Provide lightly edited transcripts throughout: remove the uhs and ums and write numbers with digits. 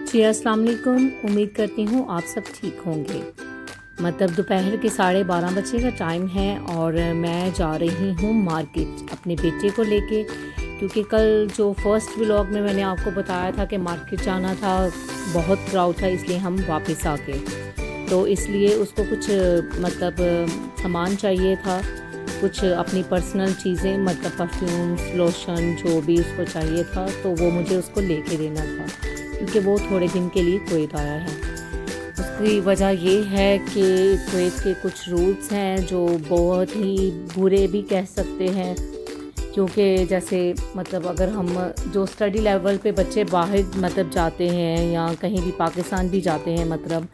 जी अस्सलाम वालेकुम। उम्मीद करती हूँ आप सब ठीक होंगे। मतलब दोपहर के 12:30 बजे का टाइम है और मैं जा रही हूँ मार्केट अपने बेटे को लेके, क्योंकि कल जो फर्स्ट व्लॉग में मैंने आपको बताया था कि मार्केट जाना था, बहुत क्राउड था, इसलिए हम वापस आ गए। तो इसलिए उसको कुछ मतलब सामान चाहिए था, कुछ अपनी पर्सनल चीज़ें, मतलब परफ्यूम्स, लोशन, जो भी उसको चाहिए था, तो वो मुझे उसको लेके देना था, क्योंकि वो थोड़े दिन के लिए कुवैत आया है। उसकी वजह ये है कि कुवैत के कुछ रूल्स हैं जो बहुत ही बुरे भी कह सकते हैं, क्योंकि जैसे मतलब अगर हम जो स्टडी लेवल पे बच्चे बाहर मतलब जाते हैं या कहीं भी पाकिस्तान भी जाते हैं, मतलब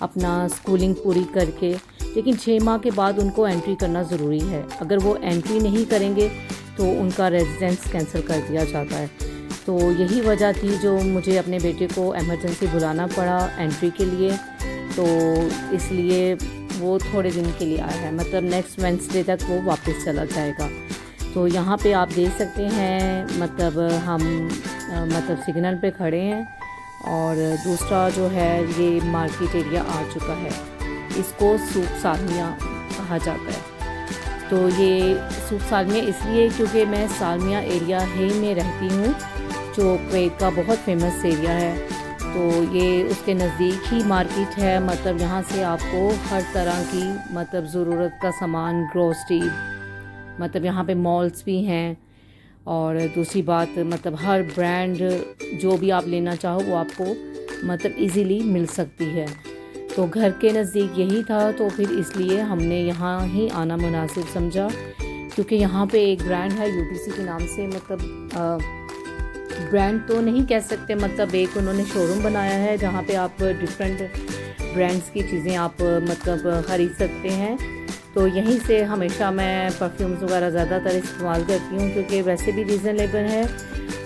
अपना स्कूलिंग पूरी करके, लेकिन 6 माह के बाद उनको एंट्री करना ज़रूरी है। अगर वो एंट्री नहीं करेंगे तो उनका रेजिडेंस कैंसिल कर दिया जाता है। तो यही वजह थी जो मुझे अपने बेटे को एमरजेंसी बुलाना पड़ा एंट्री के लिए। तो इसलिए वो थोड़े दिन के लिए आया है, मतलब नेक्स्ट वेडनेसडे तक वो वापस चला जाएगा। तो यहाँ पे आप देख सकते हैं, मतलब हम मतलब सिग्नल पे खड़े हैं और दूसरा जो है ये मार्केट एरिया आ चुका है। इसको सूक सालमिया कहा जाता है। तो ये सूक सालमिया इसलिए क्योंकि मैं सालमिया एरिया ही में रहती हूँ, जो कुवैत का बहुत फेमस एरिया है। तो ये उसके नज़दीक ही मार्केट है, मतलब यहाँ से आपको हर तरह की मतलब ज़रूरत का सामान, ग्रोसरी, मतलब यहाँ पे मॉल्स भी हैं। और दूसरी बात, मतलब हर ब्रांड जो भी आप लेना चाहो वो आपको मतलब इजीली मिल सकती है। तो घर के नज़दीक यही था, तो फिर इसलिए हमने यहाँ ही आना मुनासिब समझा, क्योंकि यहाँ पे एक ब्रांड है यूटीसी के नाम से, मतलब ब्रांड तो नहीं कह सकते, मतलब एक उन्होंने शोरूम बनाया है जहाँ पे आप डिफरेंट ब्रांड्स की चीज़ें आप मतलब ख़रीद सकते हैं। तो यहीं से हमेशा मैं परफ्यूम्स वगैरह ज़्यादातर इस्तेमाल करती हूँ, क्योंकि वैसे भी रीज़नेबल है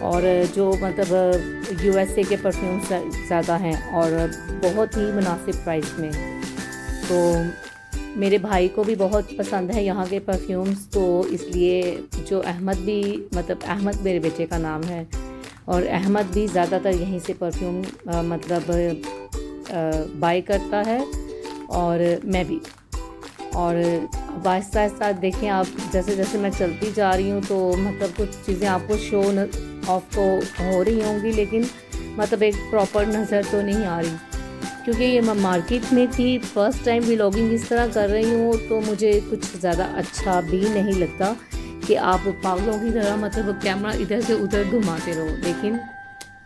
और जो मतलब यूएसए के परफ्यूम्स ज़्यादा हैं और बहुत ही मुनासिब प्राइस में। तो मेरे भाई को भी बहुत पसंद है यहाँ के परफ्यूम्स, तो इसलिए जो अहमद भी, मतलब अहमद मेरे बेटे का नाम है, और अहमद भी ज़्यादातर यहीं से परफ्यूम मतलब बाय करता है और मैं भी। और आहिस्ता आहिस्ता देखें आप, जैसे जैसे मैं चलती जा रही हूँ तो मतलब कुछ चीज़ें आपको शो ऑफ तो हो रही होंगी, लेकिन मतलब एक प्रॉपर नज़र तो नहीं आ रही, क्योंकि ये मैं मार्केट में थी, फर्स्ट टाइम व्लॉगिंग इस तरह कर रही हूँ, तो मुझे कुछ ज़्यादा अच्छा भी नहीं लगता कि आप पागलों की तरह मतलब कैमरा इधर से उधर घुमाते रहो। लेकिन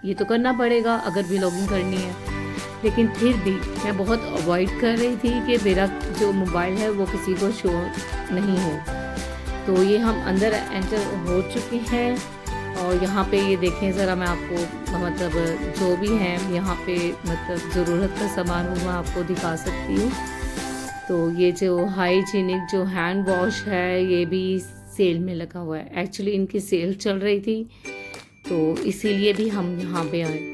ये तो करना पड़ेगा अगर व्लॉगिंग करनी है। लेकिन फिर भी मैं बहुत अवॉइड कर रही थी कि मेरा जो मोबाइल है वो किसी को शो नहीं हो। तो ये हम अंदर एंटर हो चुके हैं और यहाँ पे ये देखें ज़रा, मैं आपको मतलब जो भी है यहाँ पे मतलब ज़रूरत का सामान वो मैं आपको दिखा सकती हूँ। तो ये जो हाइजीनिक जो हैंड वॉश है ये भी सेल में लगा हुआ है। एक्चुअली इनकी सेल चल रही थी, तो इसीलिए भी हम यहाँ पे आए।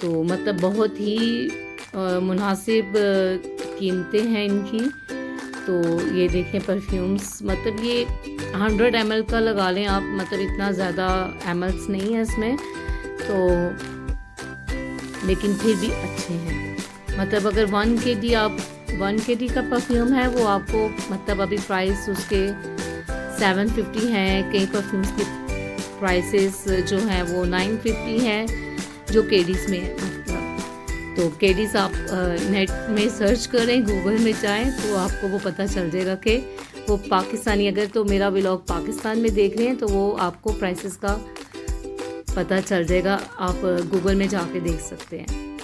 तो मतलब बहुत ही मुनासिब कीमतें हैं इनकी। तो ये देखें परफ्यूम्स, मतलब ये 100 ml का लगा लें आप, मतलब इतना ज़्यादा mls नहीं है इसमें, तो लेकिन फिर भी अच्छे हैं। मतलब अगर 1 kg आप 1 kg का परफ्यूम है वो आपको मतलब अभी प्राइस उसके 750 हैं। कई परफ्यूम्स की प्राइसेस जो हैं वो 950 हैं, जो केडीज़ में है। तो केडीज़ आप नेट में सर्च करें, गूगल में जाएं तो आपको वो पता चल जाएगा कि वो पाकिस्तानी, अगर तो मेरा व्लॉग पाकिस्तान में देख रहे हैं तो वो आपको प्राइसेस का पता चल जाएगा, आप गूगल में जाके देख सकते हैं।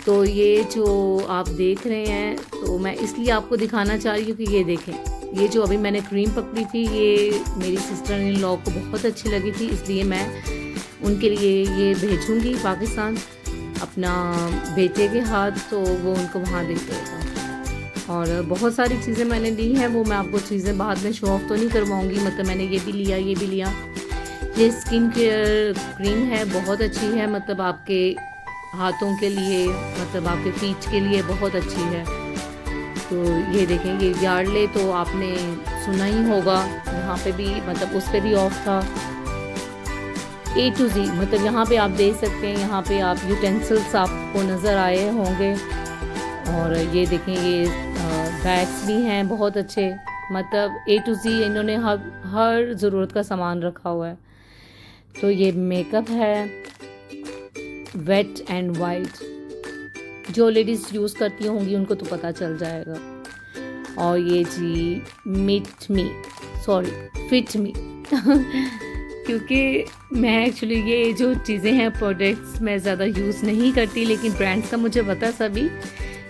तो ये जो आप देख रहे हैं, तो मैं इसलिए आपको दिखाना चाह रही हूँ कि ये देखें, ये जो अभी मैंने क्रीम पकड़ी थी, ये मेरी सिस्टर इन लॉ को बहुत अच्छी लगी थी, इसलिए मैं उनके लिए ये भेजूँगी पाकिस्तान अपना बेटे के हाथ, तो वो उनको वहाँ दे देगा। और बहुत सारी चीज़ें मैंने ली हैं, वो मैं आपको चीज़ें बाद में शो ऑफ तो नहीं करवाऊँगी। मतलब मैंने ये भी लिया, ये भी लिया। ये स्किन केयर क्रीम है, बहुत अच्छी है, मतलब आपके हाथों के लिए, मतलब आपके फीट के लिए बहुत अच्छी है। तो ये देखें, ये यार्डले तो आपने सुना ही होगा, यहाँ पे भी मतलब उस पर भी ऑफ था। A to Z, मतलब यहाँ पे आप देख सकते हैं, यहाँ पे आप यूटेंसिल्स आपको नज़र आए होंगे। और ये देखें, ये बैग्स भी हैं बहुत अच्छे, मतलब A to Z इन्होंने हर ज़रूरत का सामान रखा हुआ है। तो ये मेकअप है वेट एंड वाइट, जो लेडीज़ यूज़ करती होंगी उनको तो पता चल जाएगा। और ये जी फिट मी क्योंकि मैं एक्चुअली ये जो चीज़ें हैं प्रोडक्ट्स मैं ज़्यादा यूज़ नहीं करती, लेकिन ब्रांड्स का मुझे पता सभी,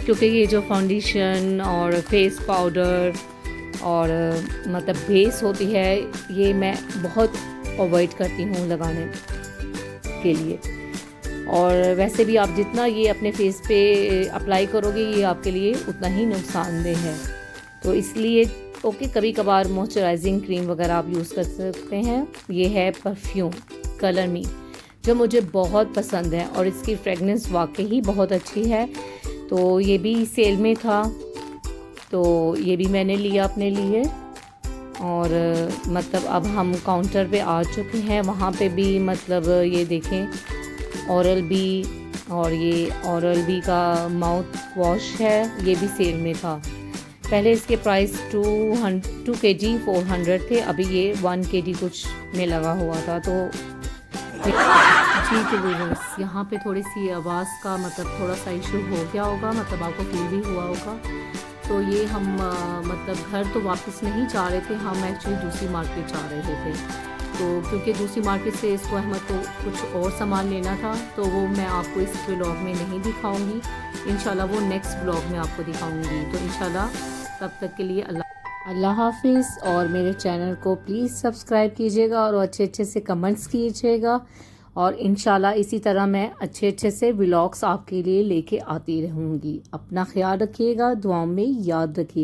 क्योंकि ये जो फाउंडेशन और फेस पाउडर और मतलब बेस होती है, ये मैं बहुत अवॉइड करती हूँ लगाने के लिए। और वैसे भी आप जितना ये अपने फेस पे अप्लाई करोगे ये आपके लिए उतना ही नुकसानदेह है। तो इसलिए कभी कभार मॉइस्चराइजिंग क्रीम वगैरह आप यूज़ कर सकते हैं। ये है परफ्यूम कलर मी, जो मुझे बहुत पसंद है और इसकी फ्रेगनेंस वाकई ही बहुत अच्छी है। तो ये भी सेल में था, तो ये भी मैंने लिया अपने लिए। और मतलब अब हम काउंटर पे आ चुके हैं, वहाँ पे भी मतलब ये देखें ओरल बी, और ये ओरल बी का माउथ वॉश है, ये भी सेल में था। पहले इसके प्राइस 2 kg 400 थे, अभी ये 1 kg कुछ में लगा हुआ था। तो जी व्यूअर्स, यहाँ पे थोड़ी सी आवाज़ का मतलब थोड़ा सा इशू हो गया होगा, मतलब आपको फील भी हुआ होगा। तो ये हम मतलब घर तो वापस नहीं जा रहे थे, हम एक्चुअली दूसरी मार्केट जा रहे थे। तो क्योंकि दूसरी मार्केट से इसको अहमद को कुछ और सामान लेना था, तो वो मैं आपको इस व्लॉग में नहीं दिखाऊंगी, इंशाल्लाह वो नेक्स्ट व्लॉग में आपको दिखाऊंगी। तो इंशाल्लाह तब तक के लिए अल्लाह हाफिज़। और मेरे चैनल को प्लीज़ सब्सक्राइब कीजिएगा और अच्छे अच्छे से कमेंट्स कीजिएगा। और इंशाल्लाह इसी तरह मैं अच्छे अच्छे से व्लॉग्स आपके लिए लेके आती रहूँगी। अपना ख्याल रखिएगा, दुआओं में याद रखिएगा।